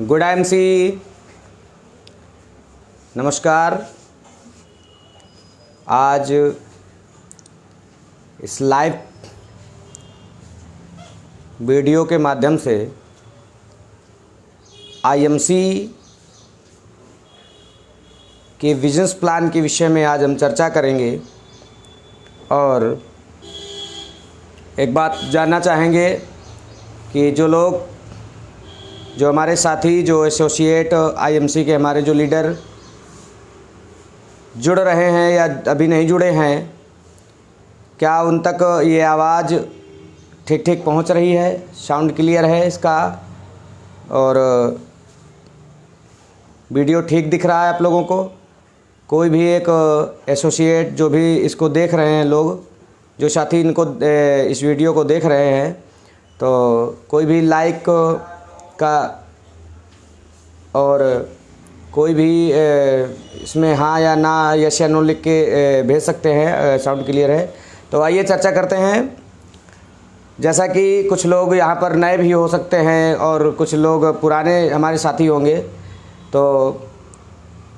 Good MC, नमस्कार। आज इस लाइव वीडियो के माध्यम से आईएमसी के बिजनेस प्लान के विषय में आज हम चर्चा करेंगे और एक बात जानना चाहेंगे कि जो हमारे साथी, जो एसोसिएट आईएमसी के हमारे जो लीडर जुड़ रहे हैं या अभी नहीं जुड़े हैं, क्या उन तक ये आवाज़ ठीक ठीक पहुंच रही है, साउंड क्लियर है इसका, और वीडियो ठीक दिख रहा है आप लोगों को? कोई भी एक एसोसिएट जो भी इसको देख रहे हैं, लोग जो साथी इनको इस वीडियो को देख रहे हैं, तो कोई भी लाइक का और कोई भी इसमें हाँ या ना, यस या नो लिख के भेज सकते हैं, साउंड क्लियर है। तो आइए चर्चा करते हैं। जैसा कि कुछ लोग यहाँ पर नए भी हो सकते हैं और कुछ लोग पुराने हमारे साथी होंगे, तो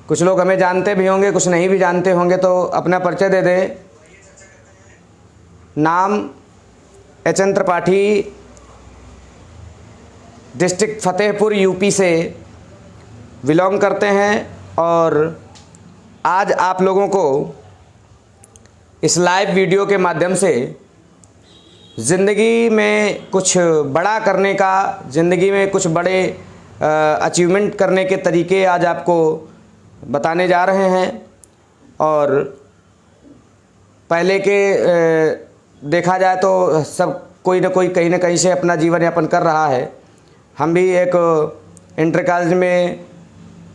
कुछ लोग हमें जानते भी होंगे, कुछ नहीं भी जानते होंगे, तो अपना परिचय दे दें। नाम H.N.. Tripathi, district Fatehpur UP से बिलोंग करते हैं, और आज आप लोगों को इस लाइव वीडियो के माध्यम से ज़िंदगी में कुछ बड़ा करने का, ज़िंदगी में कुछ बड़े अचीवमेंट करने के तरीके आज आपको बताने जा रहे हैं। और पहले के देखा जाए तो सब कोई ना कोई कहीं ना कहीं से अपना जीवन यापन कर रहा है। हम भी एक इंटर कॉलेज में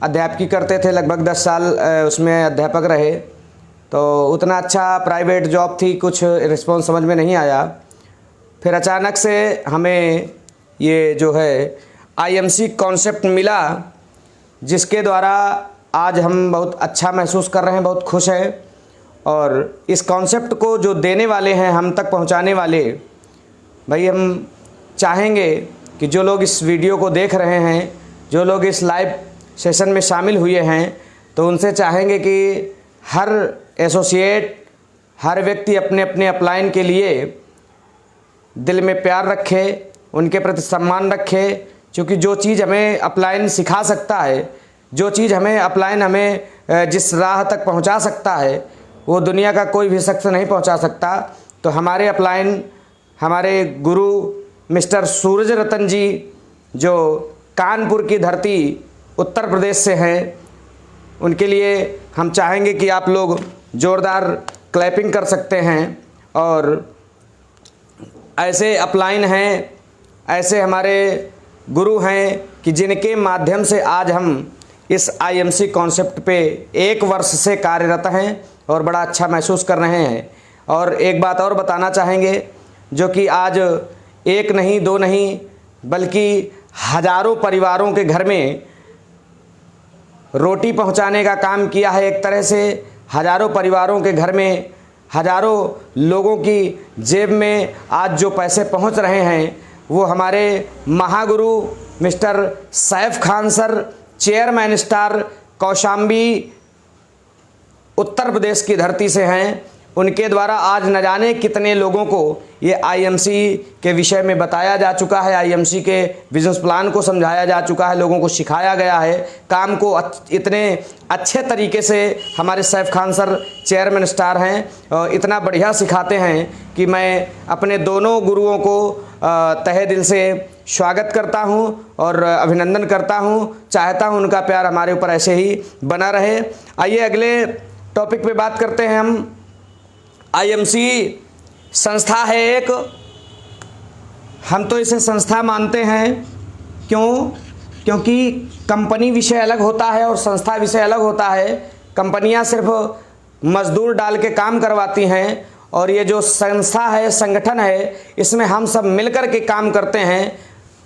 अध्यापकी करते थे, लगभग 10 साल उसमें अध्यापक रहे, तो उतना अच्छा प्राइवेट जॉब थी, कुछ रिस्पॉन्स समझ में नहीं आया। फिर अचानक से हमें ये जो है आईएमसी कॉन्सेप्ट मिला, जिसके द्वारा आज हम बहुत अच्छा महसूस कर रहे हैं, बहुत खुश हैं। और इस कॉन्सेप्ट को जो देने वाले हैं, हम तक पहुंचाने वाले भाई, हम चाहेंगे कि जो लोग इस वीडियो को देख रहे हैं, जो लोग इस लाइव सेशन में शामिल हुए हैं, तो उनसे चाहेंगे कि हर एसोसिएट, हर व्यक्ति अपने अपने अपलाइन के लिए दिल में प्यार रखे, उनके प्रति सम्मान रखे। क्योंकि जो चीज़ हमें अपलाइन सिखा सकता है, जो चीज़ हमें अपलाइन हमें जिस राह तक पहुंचा सकता है, वो दुनिया का कोई भी शख्स नहीं पहुंचा सकता। तो हमारे अपलाइन, हमारे गुरु मिस्टर सूरज रतन जी, जो कानपुर की धरती उत्तर प्रदेश से हैं, उनके लिए हम चाहेंगे कि आप लोग ज़ोरदार क्लैपिंग कर सकते हैं। और ऐसे अपलाइन हैं, ऐसे हमारे गुरु हैं कि जिनके माध्यम से आज हम इस आईएमसी कॉन्सेप्ट पे 1 वर्ष से कार्यरत हैं और बड़ा अच्छा महसूस कर रहे हैं। और एक बात और बताना चाहेंगे, जो कि आज एक नहीं, दो नहीं, बल्कि हज़ारों परिवारों के घर में रोटी पहुंचाने का काम किया है। एक तरह से हज़ारों परिवारों के घर में, हज़ारों लोगों की जेब में आज जो पैसे पहुंच रहे हैं, वो हमारे महागुरु mister Saif Khan sir, chairman star, Kaushambi, Uttar Pradesh की धरती से हैं। उनके द्वारा आज न जाने कितने लोगों को ये आईएमसी के विषय में बताया जा चुका है, आईएमसी के बिजनेस प्लान को समझाया जा चुका है, लोगों को सिखाया गया है। काम को इतने अच्छे तरीके से हमारे Saif Khan sir chairman star हैं और इतना बढ़िया सिखाते हैं कि मैं अपने दोनों गुरुओं को तहे दिल से स्वागत करता हूं और अभिनंदन करता हूं। चाहता हूं उनका प्यार हमारे ऊपर ऐसे ही बना रहे। आइए अगले टॉपिक पे बात करते हैं हम। आईएमसी संस्था है एक, हम तो इसे संस्था मानते हैं। क्यों? क्योंकि कंपनी विषय अलग होता है और संस्था विषय अलग होता है। कंपनियां सिर्फ मजदूर डाल के काम करवाती हैं, और ये जो संस्था है, संगठन है, इसमें हम सब मिलकर के काम करते हैं।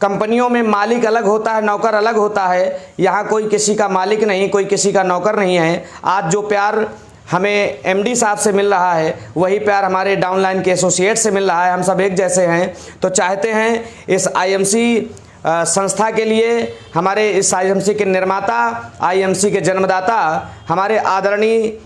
कंपनियों में मालिक अलग होता है, नौकर अलग होता है। यहाँ कोई किसी का मालिक नहीं, कोई किसी का नौकर नहीं है। आज जो प्यार हमें एमडी साहब से मिल रहा है, वही प्यार हमारे डाउनलाइन के एसोसिएट से मिल रहा है। हम सब एक जैसे हैं। तो चाहते हैं इस आईएमसी संस्था के लिए, हमारे इस आईएमसी के निर्माता, आईएमसी के जन्मदाता हमारे आदरणीय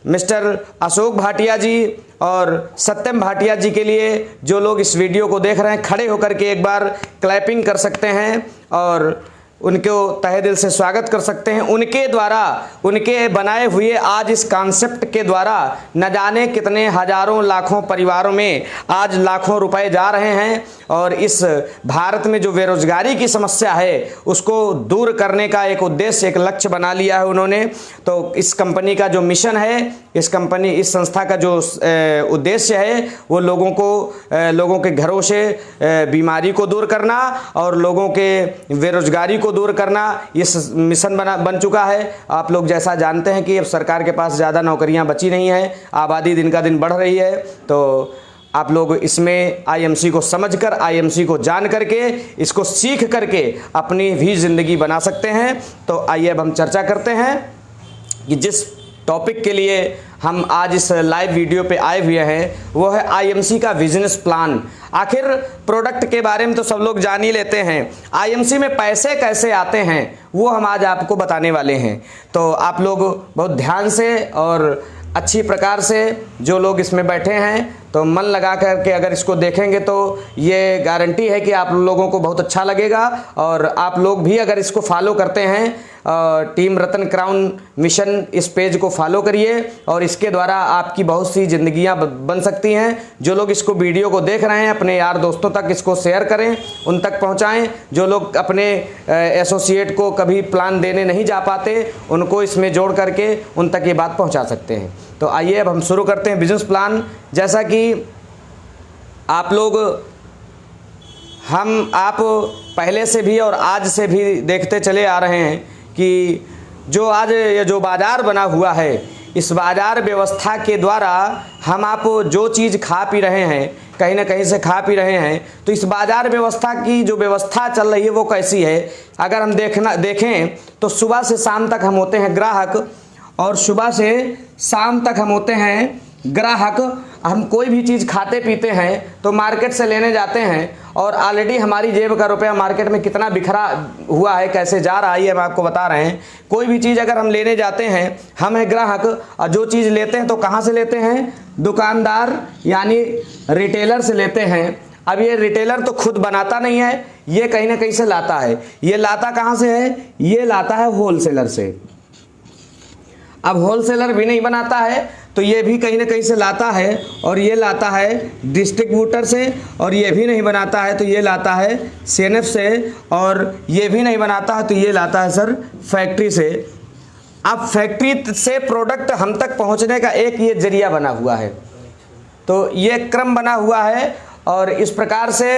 मिस्टर अशोक भाटिया जी और सत्यम भाटिया जी के लिए जो लोग इस वीडियो को देख रहे हैं, खड़े होकर के एक बार क्लैपिंग कर सकते हैं और उनको तहे दिल से स्वागत कर सकते हैं। उनके द्वारा, उनके बनाए हुए आज इस कॉन्सेप्ट के द्वारा न जाने कितने हजारों लाखों परिवारों में आज लाखों रुपए जा रहे हैं और इस भारत में जो बेरोजगारी की समस्या है उसको दूर करने का एक उद्देश्य, एक लक्ष्य बना लिया है उन्होंने। तो इस कंपनी का जो मिशन है, इस संस्था का जो उद्देश्य है वो लोगों के घरों से बीमारी को दूर करना और लोगों के बेरोजगारी को दूर करना, इस मिशन बन चुका है। आप लोग जैसा जानते हैं कि अब सरकार के पास ज़्यादा नौकरियां बची नहीं हैं, आबादी दिन का दिन बढ़ रही है, तो आप लोग इसमें आईएमसी को समझकर, आईएमसी को जान करके, इसको सीख करके अपनी भी ज़िंदगी बना सकते हैं। तो आइए अब हम चर्चा करते हैं कि जिस टॉपिक के लिए हम आज इस लाइव वीडियो पे आए हुए हैं वो है आईएमसी का बिजनेस प्लान। आखिर प्रोडक्ट के बारे में तो सब लोग जान ही लेते हैं, आईएमसी में पैसे कैसे आते हैं वो हम आज आपको बताने वाले हैं। तो आप लोग बहुत ध्यान से और अच्छी प्रकार से जो लोग इसमें बैठे हैं तो मन लगा करके अगर इसको देखेंगे तो ये गारंटी है कि आप लोगों को बहुत अच्छा लगेगा। और आप लोग भी अगर इसको फॉलो करते हैं, टीम रतन क्राउन मिशन, इस पेज को फॉलो करिए और इसके द्वारा आपकी बहुत सी ज़िंदगियां बन सकती हैं। जो लोग इसको वीडियो को देख रहे हैं अपने यार दोस्तों तक इसको शेयर करें, उन तक पहुंचाएं। जो लोग अपने एसोसिएट को कभी प्लान देने नहीं जा पाते उनको इसमें जोड़ करके उन तक ये बात पहुँचा सकते हैं। तो आइए अब हम शुरू करते हैं बिजनेस प्लान। जैसा कि आप लोग आप पहले से भी और आज से भी देखते चले आ रहे हैं कि जो आज ये जो बाज़ार बना हुआ है, इस बाज़ार व्यवस्था के द्वारा हम आप जो चीज़ खा पी रहे हैं, कहीं ना कहीं से खा पी रहे हैं, तो इस बाज़ार व्यवस्था की जो व्यवस्था चल रही है वो कैसी है। अगर हम देखें तो सुबह से शाम तक हम होते हैं ग्राहक, और सुबह से शाम तक हम होते हैं ग्राहक। हम कोई भी चीज़ खाते पीते हैं तो मार्केट से लेने जाते हैं और ऑलरेडी हमारी जेब का रुपया मार्केट में कितना बिखरा हुआ है, कैसे जा रहा है, ये हम आपको बता रहे हैं। कोई भी चीज़ अगर हम लेने जाते हैं, हम हैं ग्राहक, और जो चीज़ लेते हैं तो कहाँ से लेते हैं? दुकानदार यानी रिटेलर से लेते हैं। अब ये रिटेलर तो खुद बनाता नहीं है, ये कहीं ना कहीं से लाता है। ये लाता कहाँ से है? ये लाता है होलसेलर से। अब होलसेलर भी नहीं बनाता है तो ये भी कहीं ना कहीं से लाता है, और ये लाता है डिस्ट्रीब्यूटर से, और ये भी नहीं बनाता है तो ये लाता है सीएनएफ से, और ये भी नहीं बनाता है तो ये लाता है सर फैक्ट्री से। अब फैक्ट्री से प्रोडक्ट हम तक पहुंचने का एक ये जरिया बना हुआ है, तो ये क्रम बना हुआ है और इस प्रकार से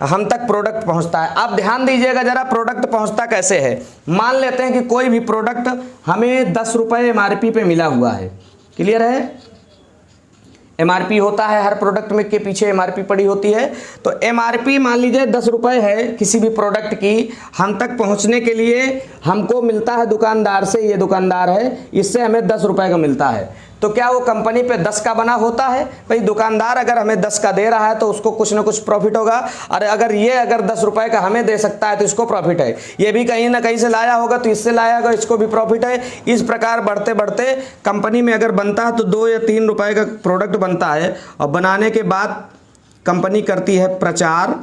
हम तक प्रोडक्ट पहुंचता है। अब ध्यान दीजिएगा जरा, प्रोडक्ट पहुंचता कैसे है। मान लेते हैं कि कोई भी प्रोडक्ट हमें 10 रुपये एमआरपी पे मिला हुआ है, क्लियर है? एमआरपी होता है हर प्रोडक्ट में के पीछे एमआरपी पड़ी होती है। तो एमआरपी मान लीजिए 10 रुपये है किसी भी प्रोडक्ट की, हम तक पहुंचने के लिए हमको मिलता है दुकानदार से, ये दुकानदार है, इससे हमें 10 रुपये का मिलता है। तो क्या वो कंपनी पे 10 का बना होता है? भाई दुकानदार अगर हमें 10 का दे रहा है तो उसको कुछ ना कुछ प्रॉफिट होगा। अरे अगर 10 रुपए का हमें दे सकता है तो इसको प्रॉफिट है। ये भी कहीं ना कहीं से लाया होगा तो इससे लाया होगा, इसको भी प्रॉफिट है। इस प्रकार बढ़ते बढ़ते कंपनी में अगर बनता है तो 2 या 3 रुपए का प्रोडक्ट बनता है, और बनाने के बाद कंपनी करती है प्रचार,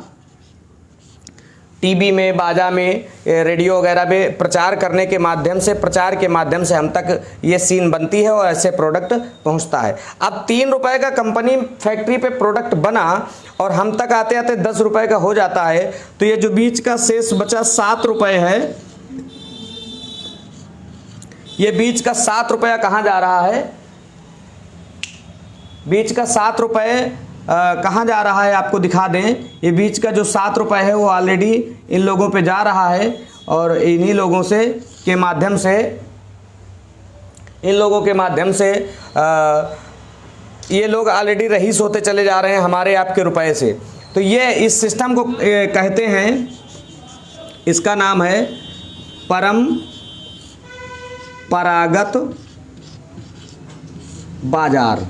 टीवी में, बाजा में, रेडियो वगैरह में प्रचार करने के माध्यम से, प्रचार के माध्यम से हम तक ये सीन बनती है और ऐसे प्रोडक्ट पहुंचता है। अब 3 रुपए का कंपनी फैक्ट्री पे प्रोडक्ट बना और हम तक आते आते 10 रुपए का हो जाता है, तो ये जो बीच का शेष बचा 7 रुपए है, ये बीच का 7 रुपया कहाँ जा रहा है? बीच का 7 रुपये कहाँ जा रहा है आपको दिखा दें। ये बीच का जो 7 रुपये है वो ऑलरेडी इन लोगों पे जा रहा है, और इन्हीं लोगों से के माध्यम से, इन लोगों के माध्यम से ये लोग ऑलरेडी रईस होते चले जा रहे हैं हमारे आपके रुपए से। तो ये इस सिस्टम को कहते हैं, इसका नाम है परंपरागत बाजार।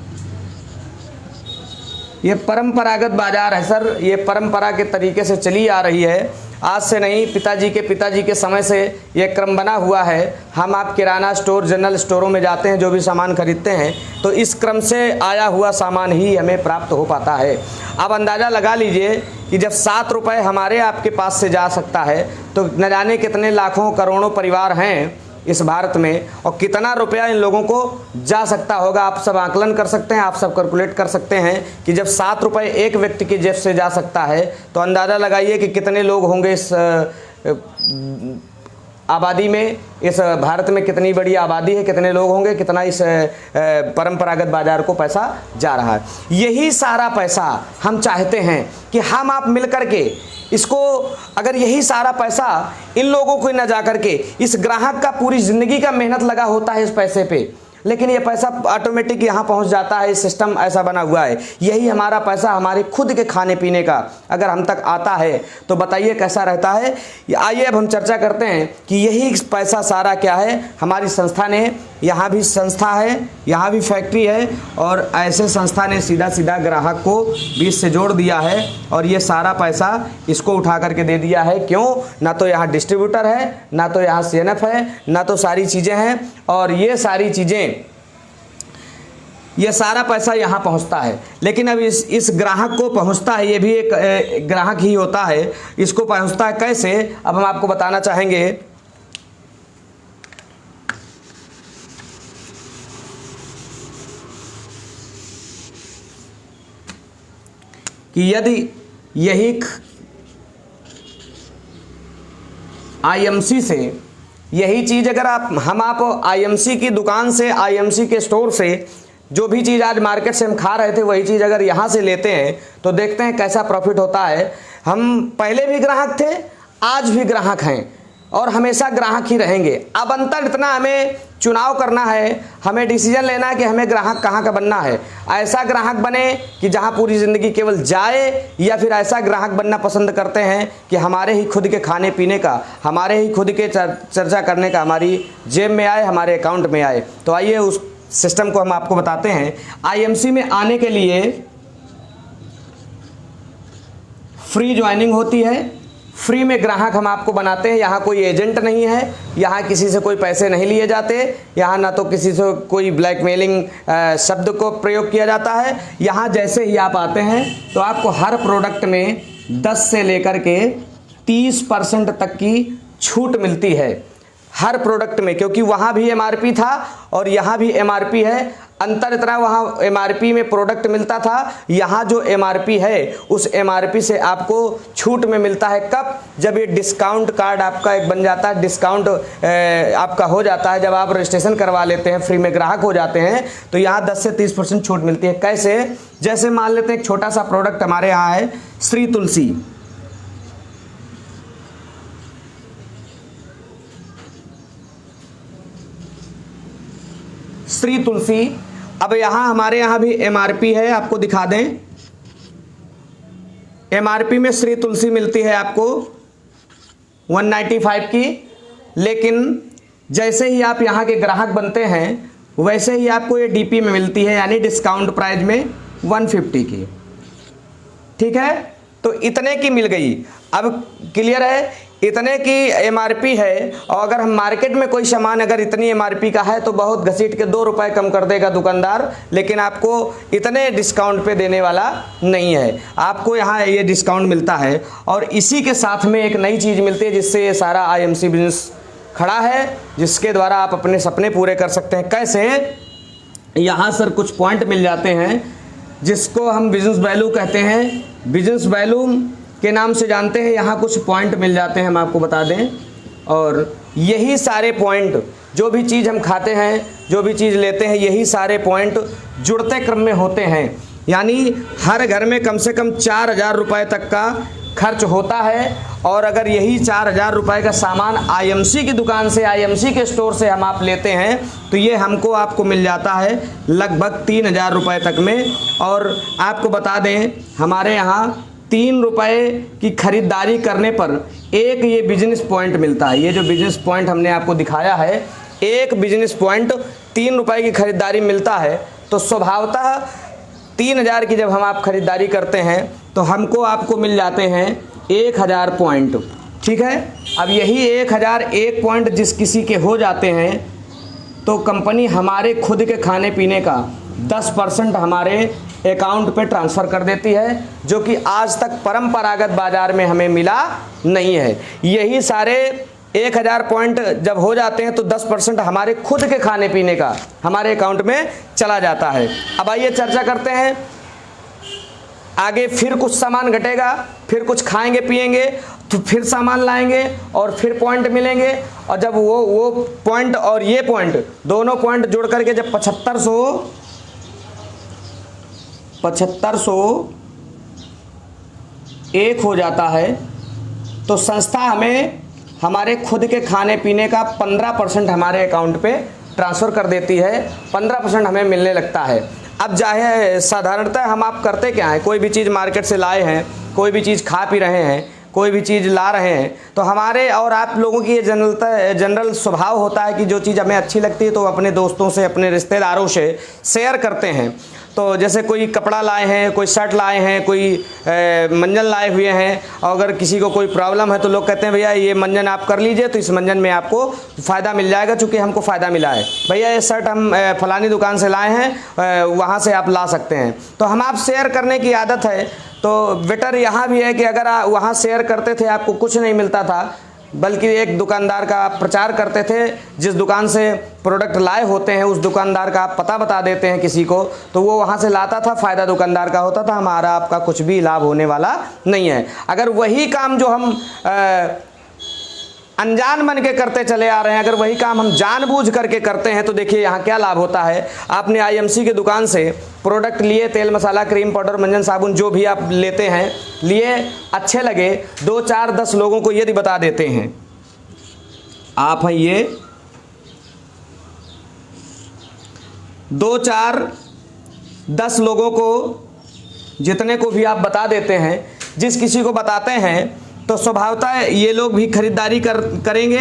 ये परंपरागत बाजार है सर, ये परंपरा के तरीके से चली आ रही है। आज से नहीं, पिताजी के समय से ये क्रम बना हुआ है। हम आप किराना स्टोर, जनरल स्टोरों में जाते हैं, जो भी सामान खरीदते हैं तो इस क्रम से आया हुआ सामान ही हमें प्राप्त हो पाता है। अब अंदाज़ा लगा लीजिए कि जब 7 रुपये हमारे आपके पास से जा सकता है तो न जाने कितने लाखों करोड़ों परिवार हैं इस भारत में, और कितना रुपया इन लोगों को जा सकता होगा। आप सब आकलन कर सकते हैं, आप सब कैलकुलेट कर सकते हैं कि जब 7 रुपये एक व्यक्ति की जेब से जा सकता है तो अंदाज़ा लगाइए कि कितने लोग होंगे इस आबादी में। इस भारत में कितनी बड़ी आबादी है, कितने लोग होंगे, कितना इस परंपरागत बाजार को पैसा जा रहा है। यही सारा पैसा हम चाहते हैं कि हम आप मिल कर के इसको, अगर यही सारा पैसा इन लोगों को न जा करके, इस ग्राहक का पूरी ज़िंदगी का मेहनत लगा होता है इस पैसे पे, लेकिन ये पैसा ऑटोमेटिक यहाँ पहुँच जाता है। इस सिस्टम ऐसा बना हुआ है। यही हमारा पैसा हमारे खुद के खाने पीने का अगर हम तक आता है तो बताइए कैसा रहता है। आइए अब हम चर्चा करते हैं कि यही पैसा सारा क्या है। हमारी संस्था ने, यहाँ भी संस्था है, यहाँ भी फैक्ट्री है, और ऐसे संस्था ने सीधा सीधा ग्राहक को बीच से जोड़ दिया है और ये सारा पैसा इसको उठा करके दे दिया है। क्यों? ना तो यहाँ डिस्ट्रीब्यूटर है, ना तो यहाँ CNF है, ना तो सारी चीज़ें हैं, और ये सारी चीज़ें, ये सारा पैसा यहाँ पहुँचता है। लेकिन अब इस ग्राहक को पहुँचता है, ये भी एक ग्राहक ही होता है। इसको पहुँचता है कैसे, अब हम आपको बताना चाहेंगे। कि यदि यही IMC से यही चीज़ अगर हम आप IMC की दुकान से, IMC के स्टोर से जो भी चीज़ आज मार्केट से हम खा रहे थे वही चीज़ अगर यहाँ से लेते हैं तो देखते हैं कैसा प्रॉफिट होता है। हम पहले भी ग्राहक थे, आज भी ग्राहक हैं और हमेशा ग्राहक ही रहेंगे। अब अंतर इतना, हमें चुनाव करना है, हमें डिसीजन लेना है कि हमें ग्राहक कहाँ का बनना है। ऐसा ग्राहक बने कि जहाँ पूरी ज़िंदगी केवल जाए, या फिर ऐसा ग्राहक बनना पसंद करते हैं कि हमारे ही खुद के खाने पीने का, हमारे ही खुद के चर्चा करने का हमारी जेब में आए, हमारे अकाउंट में आए। तो आइए उस सिस्टम को हम आपको बताते हैं। IMC में आने के लिए फ्री ज्वाइनिंग होती है, फ्री में ग्राहक हम आपको बनाते हैं। यहाँ कोई एजेंट नहीं है, यहाँ किसी से कोई पैसे नहीं लिए जाते, यहाँ ना तो किसी से कोई ब्लैकमेलिंग शब्द को प्रयोग किया जाता है। यहाँ जैसे ही आप आते हैं तो आपको हर प्रोडक्ट में 10 से लेकर के 30% तक की छूट मिलती है हर प्रोडक्ट में, क्योंकि वहाँ भी MRP था और यहाँ भी MRP है। अंतर इतना, वहाँ MRP में प्रोडक्ट मिलता था, यहाँ जो MRP है उस MRP से आपको छूट में मिलता है। कब? जब ये डिस्काउंट कार्ड आपका एक बन जाता है, डिस्काउंट आपका हो जाता है, जब आप रजिस्ट्रेशन करवा लेते हैं, फ्री में ग्राहक हो जाते हैं, तो यहाँ 10 से 30% छूट मिलती है। कैसे? जैसे मान लेते हैं एक छोटा सा प्रोडक्ट हमारे यहाँ है, श्री तुलसी। श्री तुलसी, अब यहाँ हमारे यहाँ भी MRP है, आपको दिखा दें। MRP में श्री तुलसी मिलती है आपको 195 की, लेकिन जैसे ही आप यहाँ के ग्राहक बनते हैं वैसे ही आपको ये DP में मिलती है, यानी डिस्काउंट प्राइस में 150 की। ठीक है, तो इतने की मिल गई। अब क्लियर है, इतने की MRP है, और अगर हम मार्केट में कोई सामान अगर इतनी MRP का है तो बहुत घसीट के 2 रुपए कम कर देगा दुकानदार, लेकिन आपको इतने डिस्काउंट पे देने वाला नहीं है। आपको यहाँ ये डिस्काउंट मिलता है, और इसी के साथ में एक नई चीज़ मिलती है जिससे ये सारा IMC बिजनेस खड़ा है, जिसके द्वारा आप अपने सपने पूरे कर सकते हैं। कैसे? यहाँ सर कुछ पॉइंट मिल जाते हैं जिसको हम बिजनेस वैल्यू कहते हैं। बिजनेस वैल्यू के नाम से जानते हैं, यहाँ कुछ पॉइंट मिल जाते हैं, हम आपको बता दें। और यही सारे पॉइंट, जो भी चीज़ हम खाते हैं, जो भी चीज़ लेते हैं, यही सारे पॉइंट जुड़ते क्रम में होते हैं। यानी हर घर में कम से कम 4000 रुपये तक का खर्च होता है, और अगर यही 4000 रुपये का सामान IMC की दुकान से, IMC के स्टोर से हम आप लेते हैं तो ये हमको आपको मिल जाता है लगभग 3000 रुपये तक में। और आपको बता दें, हमारे यहाँ 3 रुपये की खरीदारी करने पर एक ये बिजनेस पॉइंट मिलता है। ये जो बिजनेस पॉइंट हमने आपको दिखाया है, एक बिजनेस पॉइंट 3 रुपये की खरीदारी मिलता है। तो स्वभावतः 3000 की जब हम आप खरीदारी करते हैं तो हमको आपको मिल जाते हैं 1000 पॉइंट। ठीक है। अब यही 1001 पॉइंट जिस किसी के हो जाते हैं तो कंपनी हमारे खुद के खाने पीने का 10% हमारे अकाउंट पे ट्रांसफ़र कर देती है, जो कि आज तक परंपरागत बाज़ार में हमें मिला नहीं है। यही सारे 1000 पॉइंट जब हो जाते हैं तो 10% हमारे खुद के खाने पीने का हमारे अकाउंट में चला जाता है। अब आइए चर्चा करते हैं आगे। फिर कुछ सामान घटेगा, फिर कुछ खाएंगे पिएंगे तो फिर सामान लाएंगे और फिर पॉइंट मिलेंगे, और जब वो पॉइंट और ये पॉइंट दोनों पॉइंट जोड़ करके जब 7501 हो जाता है तो संस्था हमें हमारे खुद के खाने पीने का 15% हमारे अकाउंट पे ट्रांसफ़र कर देती है, 15% हमें मिलने लगता है। अब चाहे साधारणतः हम आप करते क्या हैं, कोई भी चीज़ मार्केट से लाए हैं, कोई भी चीज़ खा पी रहे हैं, कोई भी चीज़ ला रहे हैं, तो हमारे और आप लोगों की ये जनरल स्वभाव होता है कि जो चीज़ हमें अच्छी लगती है तो अपने दोस्तों से, अपने रिश्तेदारों से शेयर करते हैं। तो जैसे कोई कपड़ा लाए हैं, कोई शर्ट लाए हैं, कोई मंजन लाए हुए हैं, और अगर किसी को कोई प्रॉब्लम है तो लोग कहते हैं भैया ये मंजन आप कर लीजिए तो इस मंजन में आपको फ़ायदा मिल जाएगा, चूँकि हमको फ़ायदा मिला है। भैया ये शर्ट हम फलानी दुकान से लाए हैं, वहाँ से आप ला सकते हैं। तो हम आप शेयर करने की आदत है। तो बेटर यहाँ भी है कि अगर वहाँ शेयर करते थे आपको कुछ नहीं मिलता था, बल्कि एक दुकानदार का आप प्रचार करते थे, जिस दुकान से प्रोडक्ट लाए होते हैं उस दुकानदार का आप पता बता देते हैं किसी को, तो वो वहाँ से लाता था, फ़ायदा दुकानदार का होता था, हमारा आपका कुछ भी लाभ होने वाला नहीं है। अगर वही काम जो हम अनजान बन के करते चले आ रहे हैं, अगर वही काम हम जानबूझ करके करते हैं तो देखिए यहाँ क्या लाभ होता है। आपने आईएमसी की दुकान से प्रोडक्ट लिए, तेल मसाला क्रीम पाउडर मंजन साबुन जो भी आप लेते हैं, लिए, अच्छे लगे, 2 4 10 लोगों को यदि बता देते हैं, आप हैं ये 2 4 10 लोगों को, जितने को भी आप बता देते हैं, जिस किसी को बताते हैं तो स्वभावतः ये लोग भी खरीदारी करेंगे,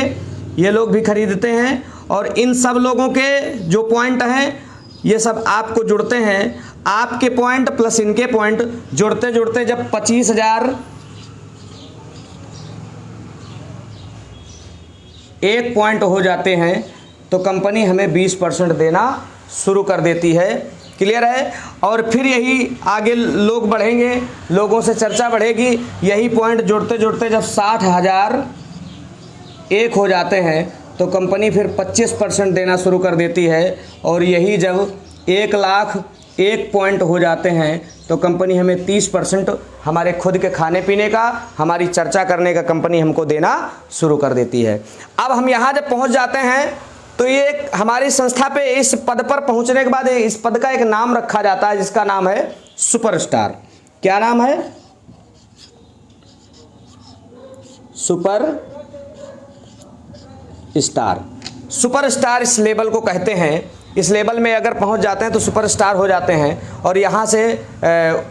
ये लोग भी खरीदते हैं, और इन सब लोगों के जो पॉइंट हैं ये सब आपको जुड़ते हैं। आपके पॉइंट प्लस इनके पॉइंट जुड़ते जुड़ते जब 25,001 पॉइंट हो जाते हैं तो कंपनी हमें 20% देना शुरू कर देती है। क्लियर है। और फिर यही आगे लोग बढ़ेंगे, लोगों से चर्चा बढ़ेगी, यही पॉइंट जुड़ते जुड़ते जब 60,001 हो जाते हैं तो कंपनी फिर 25% देना शुरू कर देती है, और यही जब 1,01,000 पॉइंट हो जाते हैं तो कंपनी हमें 30% हमारे खुद के खाने पीने का, हमारी चर्चा करने का कंपनी हमको देना शुरू कर देती है। अब हम यहाँ जब पहुँच जाते हैं तो ये हमारी संस्था पे इस पद पर पहुंचने के बाद इस पद का एक नाम रखा जाता है, जिसका नाम है सुपरस्टार। क्या नाम है? Super star. सुपरस्टार इस लेवल को कहते हैं। इस लेवल में अगर पहुंच जाते हैं तो सुपरस्टार हो जाते हैं, और यहाँ से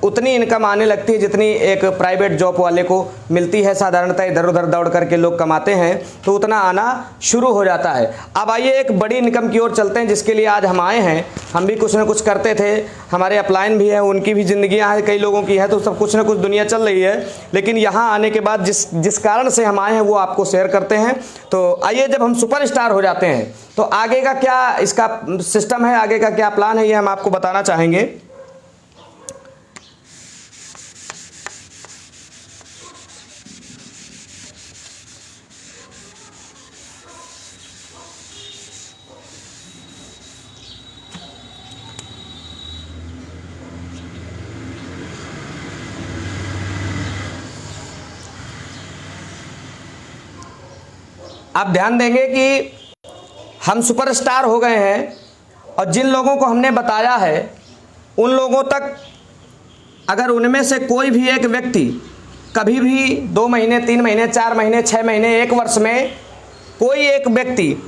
उतनी इनकम आने लगती है जितनी एक प्राइवेट जॉब वाले को मिलती है। साधारणतः इधर उधर दौड़ करके लोग कमाते हैं तो उतना आना शुरू हो जाता है। अब आइए एक बड़ी इनकम की ओर चलते हैं, जिसके लिए आज हम आए हैं। हम भी कुछ ना कुछ करते थे, हमारे अपलाइन भी हैं, उनकी भी ज़िंदगियाँ हैं, कई लोगों की है, तो सब कुछ ना कुछ दुनिया चल रही है। लेकिन यहाँ आने के बाद जिस कारण से हम आए हैं वो आपको शेयर करते हैं। तो आइए, जब हम सुपरस्टार हो जाते हैं तो आगे का क्या इसका सिस्टम है, आगे का क्या प्लान है, ये हम आपको बताना चाहेंगे। आप ध्यान देंगे कि हम सुपरस्टार हो गए हैं, और जिन लोगों को हमने बताया है उन लोगों तक अगर उनमें से कोई भी एक व्यक्ति कभी भी 2 महीने, 3 महीने, 4 महीने, 6 महीने, 1 वर्ष में कोई एक व्यक्ति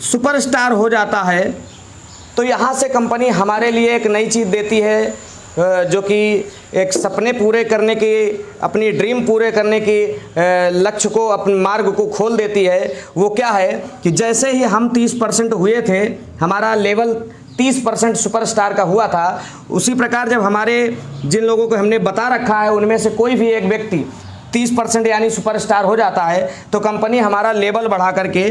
सुपरस्टार हो जाता है तो यहाँ से कंपनी हमारे लिए एक नई चीज़ देती है, जो कि एक सपने पूरे करने की, अपनी ड्रीम पूरे करने की लक्ष्य को, अपने मार्ग को खोल देती है। वो क्या है कि जैसे ही हम 30% हुए थे, हमारा लेवल 30% सुपरस्टार का हुआ था, उसी प्रकार जब हमारे जिन लोगों को हमने बता रखा है उनमें से कोई भी एक व्यक्ति 30% यानी सुपरस्टार हो जाता है, तो कंपनी हमारा लेवल बढ़ा करके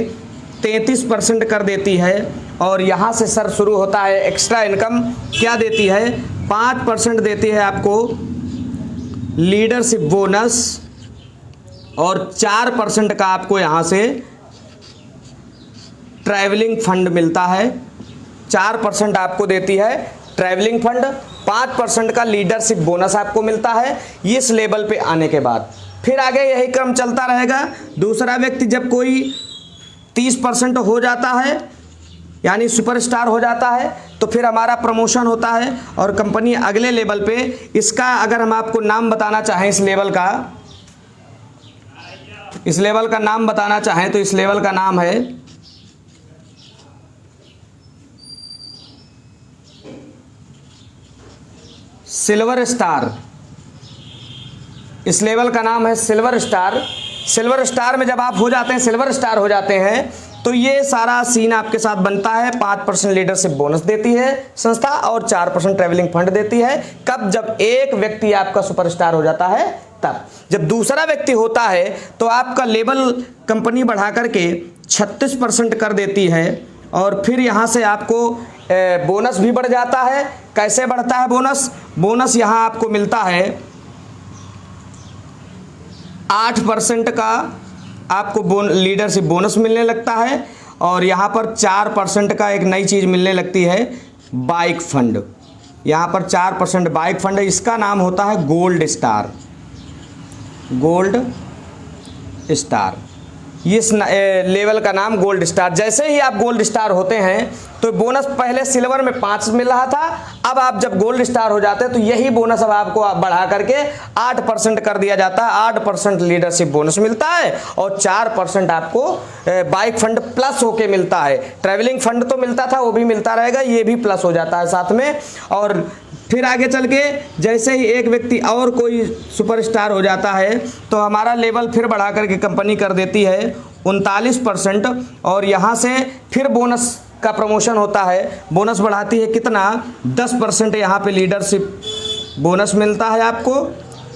33% कर देती है। और यहाँ से सर शुरू होता है एक्स्ट्रा इनकम। क्या देती है? 5% देती है आपको लीडरशिप बोनस और 4% का आपको यहाँ से ट्रैवलिंग फंड मिलता है। 4% आपको देती है ट्रैवलिंग फंड, 5% का लीडरशिप बोनस आपको मिलता है इस लेवल पे आने के बाद। फिर आगे यही क्रम चलता रहेगा। दूसरा व्यक्ति जब कोई 30% हो जाता है यानी सुपरस्टार हो जाता है, तो फिर हमारा प्रमोशन होता है और कंपनी अगले लेवल पे, इसका अगर हम आपको नाम बताना चाहें, इस लेवल का नाम बताना चाहें तो इस लेवल का नाम है सिल्वर स्टार। इस लेवल का नाम है सिल्वर स्टार। सिल्वर स्टार में जब आप हो जाते हैं, सिल्वर स्टार हो जाते हैं, तो ये सारा सीन आपके साथ बनता है। 5% लीडरशिप बोनस देती है संस्था और 4% ट्रैवलिंग फंड देती है। कब? जब एक व्यक्ति आपका सुपरस्टार हो जाता है तब। जब दूसरा व्यक्ति होता है तो आपका लेवल कंपनी बढ़ा करके 36% कर देती है और फिर यहाँ से आपको बोनस भी बढ़ जाता है। कैसे बढ़ता है बोनस? बोनस यहाँ आपको मिलता है 8% का आपको लीडरशिप बोनस मिलने लगता है और यहाँ पर 4% का एक नई चीज़ मिलने लगती है, बाइक फंड। यहाँ पर 4% बाइक फंड है, इसका नाम होता है गोल्ड स्टार। गोल्ड स्टार, इस लेवल का नाम गोल्ड स्टार। जैसे ही आप गोल्ड स्टार होते हैं तो बोनस पहले सिल्वर में 5 मिल रहा था, अब आप जब गोल्ड स्टार हो जाते हैं तो यही बोनस अब आपको बढ़ा करके 8% कर दिया जाता है। 8% लीडरशिप बोनस मिलता है और 4% आपको बाइक फंड प्लस होके मिलता है। ट्रैवलिंग फंड तो मिलता था, वो भी मिलता रहेगा, ये भी प्लस हो जाता है साथ में। और फिर आगे चल के जैसे ही एक व्यक्ति और कोई सुपरस्टार हो जाता है तो हमारा लेवल फिर बढ़ा करके कंपनी कर देती है 39% और यहाँ से फिर बोनस का प्रमोशन होता है। बोनस बढ़ाती है कितना? 10% यहाँ पे लीडरशिप बोनस मिलता है आपको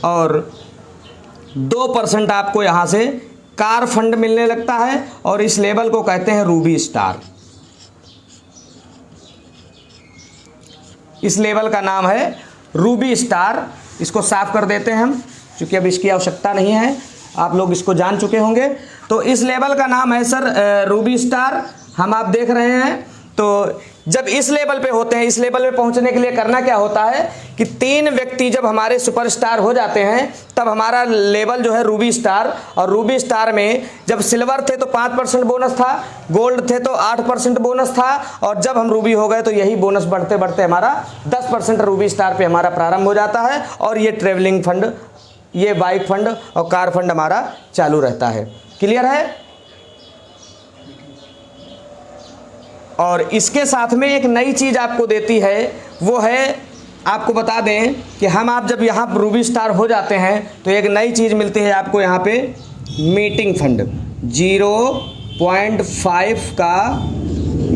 और 2% आपको यहाँ से कार फंड मिलने लगता है और इस लेवल को कहते हैं रूबी स्टार। इस लेवल का नाम है रूबी स्टार। इसको साफ कर देते हैं हम, क्योंकि अब इसकी आवश्यकता नहीं है, आप लोग इसको जान चुके होंगे। तो इस लेवल का नाम है सर रूबी स्टार। हम आप देख रहे हैं तो जब इस लेवल पे होते हैं, इस लेवल पे पहुंचने के लिए करना क्या होता है कि 3 व्यक्ति जब हमारे सुपरस्टार हो जाते हैं तब हमारा लेवल जो है रूबी स्टार। और रूबी स्टार में जब सिल्वर थे तो 5% बोनस था, गोल्ड थे तो 8% बोनस था और जब हम रूबी हो गए तो यही बोनस बढ़ते बढ़ते हमारा 10% रूबी स्टार पे हमारा प्रारंभ हो जाता है और ये ट्रेवलिंग फंड, ये बाइक फंड और कार फंड हमारा चालू रहता है। क्लियर है? और इसके साथ में एक नई चीज़ आपको देती है, वो है, आपको बता दें कि आप जब यहाँ रूबी स्टार हो जाते हैं तो एक नई चीज़ मिलती है आपको यहाँ पे, मीटिंग फंड। 0.5 का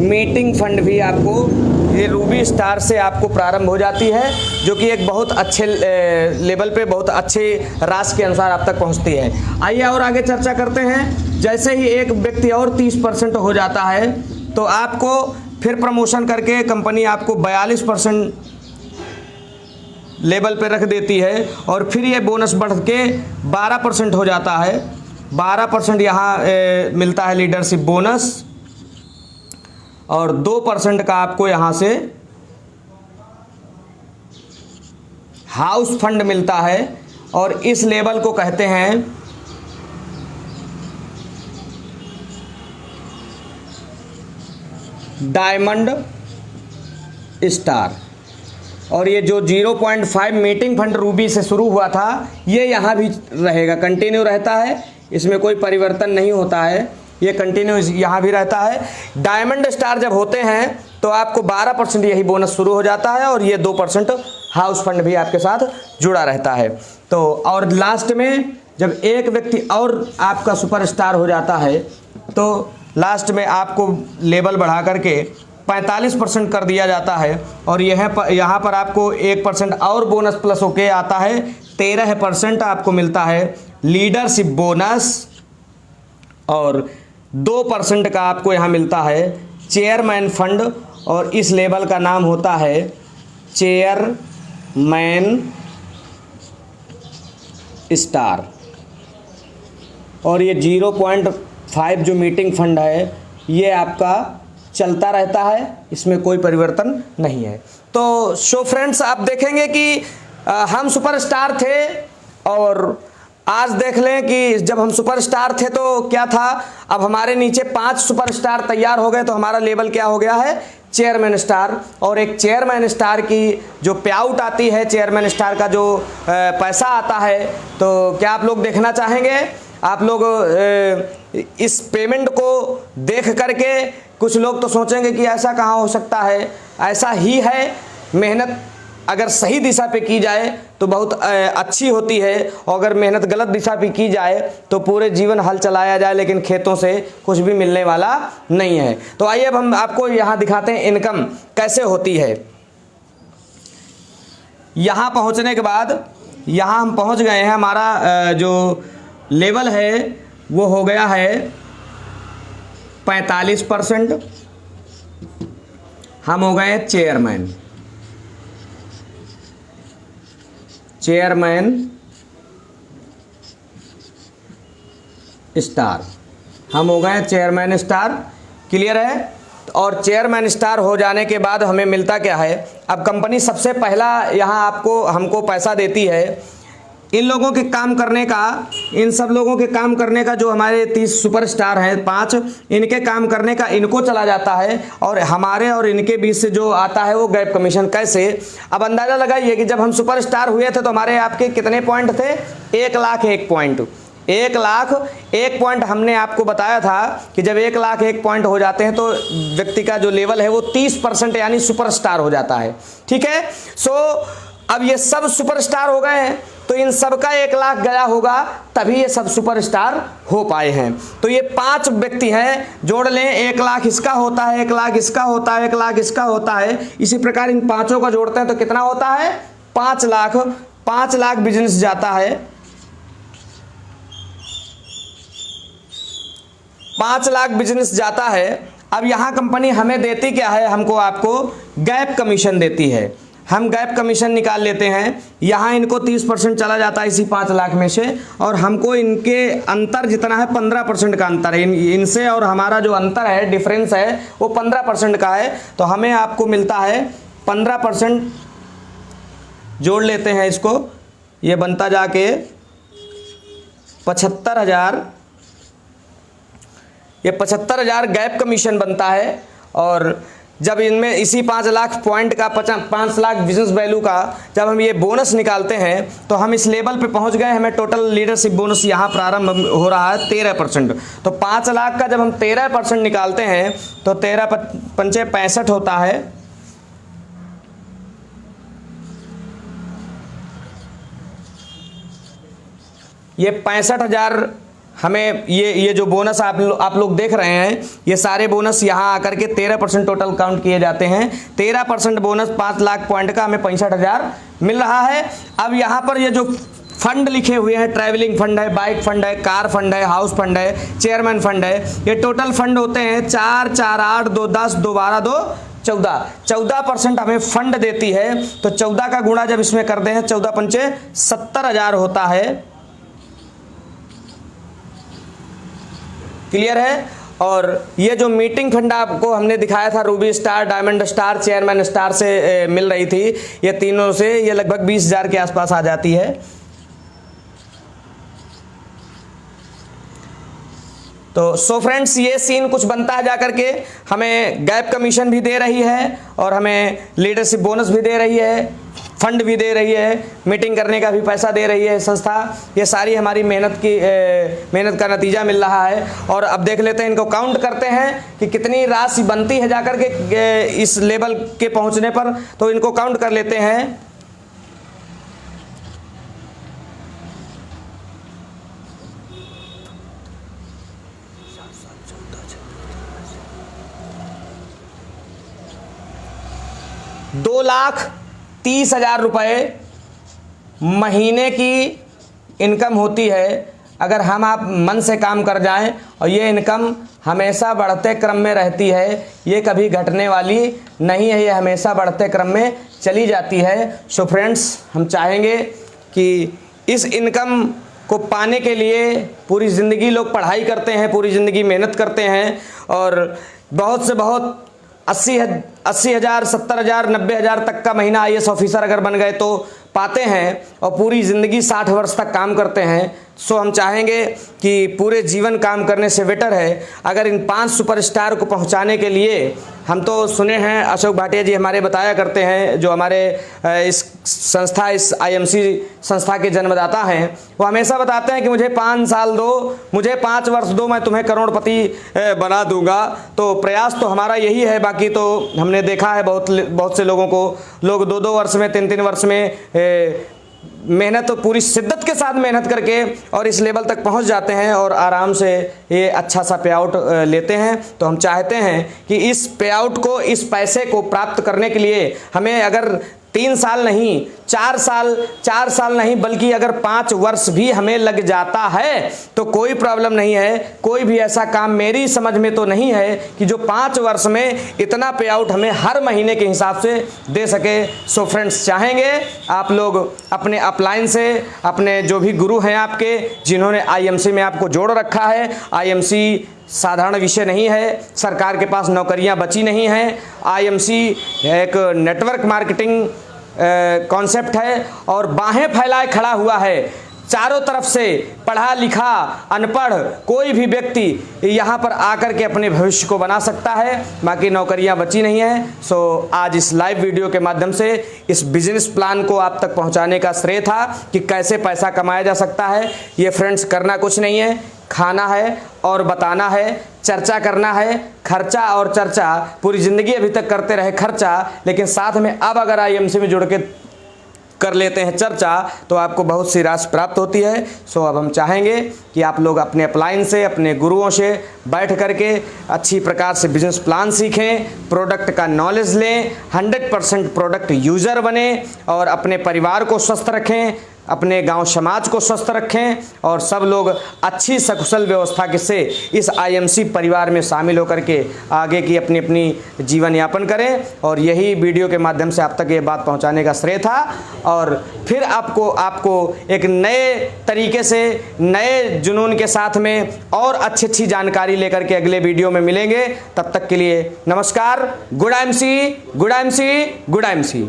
मीटिंग फंड भी आपको ये रूबी स्टार से आपको प्रारंभ हो जाती है, जो कि एक बहुत अच्छे लेवल पे, बहुत अच्छे राशि के अनुसार आप तक पहुंचती है। आइए और आगे चर्चा करते हैं। जैसे ही एक व्यक्ति और 30% हो जाता है तो आपको फिर प्रमोशन करके कंपनी आपको 42% लेवल पे रख देती है और फिर ये बोनस बढ़ के 12% हो जाता है। 12% यहाँ मिलता है लीडरशिप बोनस और 2% का आपको यहाँ से हाउस फंड मिलता है और इस लेवल को कहते हैं डायमंड स्टार। और ये जो 0.5 मीटिंग फंड रूबी से शुरू हुआ था ये यहाँ भी रहेगा, कंटिन्यू रहता है, इसमें कोई परिवर्तन नहीं होता है, ये कंटिन्यू यहाँ भी रहता है। डायमंड स्टार जब होते हैं तो आपको 12% यही बोनस शुरू हो जाता है और ये 2% हाउस फंड भी आपके साथ जुड़ा रहता है। तो और लास्ट में जब एक व्यक्ति और आपका सुपरस्टार हो जाता है तो लास्ट में आपको लेवल बढ़ा करके 45% कर दिया जाता है और यहाँ पर आपको 1% और बोनस प्लस होके आता है, 13% आपको मिलता है लीडरशिप बोनस और 2% का आपको यहाँ मिलता है चेयरमैन फंड, और इस लेवल का नाम होता है चेयरमैन स्टार। और ये 0.5 जो मीटिंग फंड है ये आपका चलता रहता है, इसमें कोई परिवर्तन नहीं है। तो सो फ्रेंड्स, आप देखेंगे कि हम सुपरस्टार थे, और आज देख लें कि जब हम सुपरस्टार थे तो क्या था, अब हमारे नीचे 5 सुपरस्टार तैयार हो गए, तो हमारा लेवल क्या हो गया है, चेयरमैन स्टार। और एक चेयरमैन स्टार की जो पे आउट आती है, चेयरमैन स्टार का जो पैसा आता है, तो क्या आप लोग देखना चाहेंगे? आप लोग इस पेमेंट को देख करके कुछ लोग तो सोचेंगे कि ऐसा कहाँ हो सकता है, ऐसा ही है। मेहनत अगर सही दिशा पे की जाए तो बहुत अच्छी होती है, और अगर मेहनत गलत दिशा पे की जाए तो पूरे जीवन हल चलाया जाए लेकिन खेतों से कुछ भी मिलने वाला नहीं है। तो आइए अब हम आपको यहाँ दिखाते हैं इनकम कैसे होती है। यहाँ पहुँचने के बाद, यहाँ हम पहुँच गए हैं, हमारा जो लेवल है वो हो गया है 45%। हम हो गए चेयरमैन स्टार, हम हो गए चेयरमैन स्टार। क्लियर है? और चेयरमैन स्टार हो जाने के बाद हमें मिलता क्या है, अब कंपनी सबसे पहला यहाँ आपको हमको पैसा देती है। इन लोगों के काम करने का, इन सब लोगों के काम करने का, जो हमारे 30 सुपरस्टार हैं 5, इनके काम करने का इनको चला जाता है, और हमारे और इनके बीच से जो आता है वो गैप कमीशन। कैसे? अब अंदाज़ा लगाइए कि जब हम सुपरस्टार हुए थे तो हमारे आपके कितने पॉइंट थे, 1,01 पॉइंट। 1,01 पॉइंट हमने आपको बताया था कि जब 1,01 पॉइंट हो जाते हैं तो व्यक्ति का जो लेवल है वो 30% यानी सुपरस्टार हो जाता है। ठीक है? सो अब ये सब सुपरस्टार हो गए हैं, तो इन सब का 1,00,000 गया होगा, तभी ये सब सुपरस्टार हो पाए हैं। तो ये 5 व्यक्ति हैं, जोड़ लें, 1,00,000 इसका होता है, 1,00,000 इसका होता है, 1,00,000 इसका होता है। इसी प्रकार इन पांचों का जोड़ते हैं तो कितना होता है, 5,00,000। 5,00,000 बिजनेस जाता है, 5,00,000 बिजनेस जाता है। अब यहाँ कंपनी हमें देती क्या है, हमको आपको गैप कमीशन देती है। हम गैप कमीशन निकाल लेते हैं, यहाँ इनको 30% चला जाता है इसी 5,00,000 में से, और हमको इनके अंतर जितना है 15% का अंतर है। इनसे और हमारा जो अंतर है, डिफरेंस है, वो 15% का है। तो हमें आपको मिलता है 15%। जोड़ लेते हैं इसको, ये बनता जाके 75,000, ये 75,000 गैप कमीशन बनता है। और जब इनमें इसी 5,00,000 पॉइंट का 5,00,000 बिजनेस वैल्यू का जब हम ये बोनस निकालते हैं तो हम इस लेवल पे पहुंच गए। हमें टोटल लीडरशिप बोनस यहाँ प्रारंभ हो रहा है 13%। तो 5,00,000 का जब हम 13% निकालते हैं तो 13 पंचे 65 होता है। ये 65,000 हमें ये जो बोनस आप लोग देख रहे हैं, ये सारे बोनस यहाँ आकर के 13% टोटल काउंट किए जाते हैं। 13% बोनस 5,00,000 पॉइंट का हमें 65,000 मिल रहा है। अब यहाँ पर ये जो फंड लिखे हुए हैं, ट्रैवलिंग फंड है, बाइक फंड है, कार फंड है, हाउस फंड है, चेयरमैन फंड है, ये टोटल फंड होते हैं 4, 4, 8, 2, 10, 2, 12, 2, 14। 14% हमें फंड देती है। तो 14 का गुणा जब इसमें करते हैं, 14 पंचे 70,000 होता है। क्लियर है? और ये जो मीटिंग फंड आपको हमने दिखाया था, Ruby star, diamond star, chairman star से मिल रही थी, ये तीनों से ये लगभग 20,000 के आसपास आ जाती है। तो सो फ्रेंड्स, ये सीन कुछ बनता है जाकर के। हमें गैप कमीशन भी दे रही है, और हमें लीडरशिप बोनस भी दे रही है, फंड भी दे रही है, मीटिंग करने का भी पैसा दे रही है संस्था। ये सारी हमारी मेहनत का नतीजा मिल रहा है। और अब देख लेते हैं, इनको काउंट करते हैं कि कितनी राशि बनती है जाकर के इस लेवल के पहुंचने पर। तो इनको काउंट कर लेते हैं। ₹2,30,000 महीने की इनकम होती है, अगर हम आप मन से काम कर जाएं और ये इनकम हमेशा बढ़ते क्रम में रहती है, ये कभी घटने वाली नहीं है, ये हमेशा बढ़ते क्रम में चली जाती है। सो फ्रेंड्स, हम चाहेंगे कि इस इनकम को पाने के लिए पूरी ज़िंदगी लोग पढ़ाई करते हैं, पूरी ज़िंदगी मेहनत करते हैं और बहुत से बहुत 80,000, 70,000, 90,000 तक का महीना IAS ऑफिसर अगर बन गए तो पाते हैं और पूरी ज़िंदगी 60 वर्ष तक काम करते हैं। सो हम चाहेंगे कि पूरे जीवन काम करने से बेटर है अगर इन 5 सुपरस्टार को पहुंचाने के लिए, हम तो सुने हैं अशोक भाटिया जी हमारे बताया करते हैं, जो हमारे इस IMC संस्था के जन्मदाता हैं, वो हमेशा बताते हैं कि मुझे 5 साल दो, मुझे 5 वर्ष दो, मैं तुम्हें करोड़पति बना दूंगा। तो प्रयास तो हमारा यही है। बाकी तो हमने देखा है बहुत से लोगों को, लोग 2-2 वर्ष में, 3-3 वर्ष में मेहनत तो पूरी शिद्दत के साथ मेहनत करके और इस लेवल तक पहुंच जाते हैं और आराम से ये अच्छा सा पे आउट लेते हैं। तो हम चाहते हैं कि इस पे आउट को, इस पैसे को प्राप्त करने के लिए हमें अगर 3 साल नहीं, 4 साल नहीं, बल्कि अगर 5 वर्ष भी हमें लग जाता है तो कोई प्रॉब्लम नहीं है। कोई भी ऐसा काम मेरी समझ में तो नहीं है कि जो 5 वर्ष में इतना पे आउट हमें हर महीने के हिसाब से दे सके। सो फ्रेंड्स, चाहेंगे आप लोग अपने अपलाइन से, अपने जो भी गुरु हैं आपके, जिन्होंने IMC में आपको जोड़ रखा है, IMC साधारण विषय नहीं है, सरकार के पास नौकरियां बची नहीं हैं। IMC एक नेटवर्क मार्केटिंग कॉन्सेप्ट है और बाहें फैलाए खड़ा हुआ है। चारों तरफ से पढ़ा लिखा अनपढ़ कोई भी व्यक्ति यहाँ पर आकर के अपने भविष्य को बना सकता है, बाकी नौकरियाँ बची नहीं हैं। सो आज इस लाइव वीडियो के माध्यम से इस बिजनेस प्लान को आप तक पहुँचाने का श्रेय था कि कैसे पैसा कमाया जा सकता है। ये फ्रेंड्स करना कुछ नहीं है, खाना है और बताना है, चर्चा करना है। खर्चा और चर्चा पूरी ज़िंदगी अभी तक करते रहे खर्चा, लेकिन साथ में अब अगर IMC में जुड़ के कर लेते हैं चर्चा तो आपको बहुत सी राशि प्राप्त होती है। सो अब हम चाहेंगे कि आप लोग अपने अपलाइन से, अपने गुरुओं से बैठ करके अच्छी प्रकार से बिजनेस प्लान सीखें, प्रोडक्ट का नॉलेज लें, 100% प्रोडक्ट यूज़र बने और अपने परिवार को स्वस्थ रखें, अपने गांव समाज को स्वस्थ रखें और सब लोग अच्छी सकुशल व्यवस्था के से इस IMC परिवार में शामिल होकर के आगे की अपनी अपनी जीवन यापन करें। और यही वीडियो के माध्यम से आप तक ये बात पहुंचाने का श्रेय था। और फिर आपको एक नए तरीके से, नए जुनून के साथ में और अच्छी जानकारी लेकर के अगले वीडियो में मिलेंगे। तब तक के लिए नमस्कार। Good IMC, good IMC, good IMC।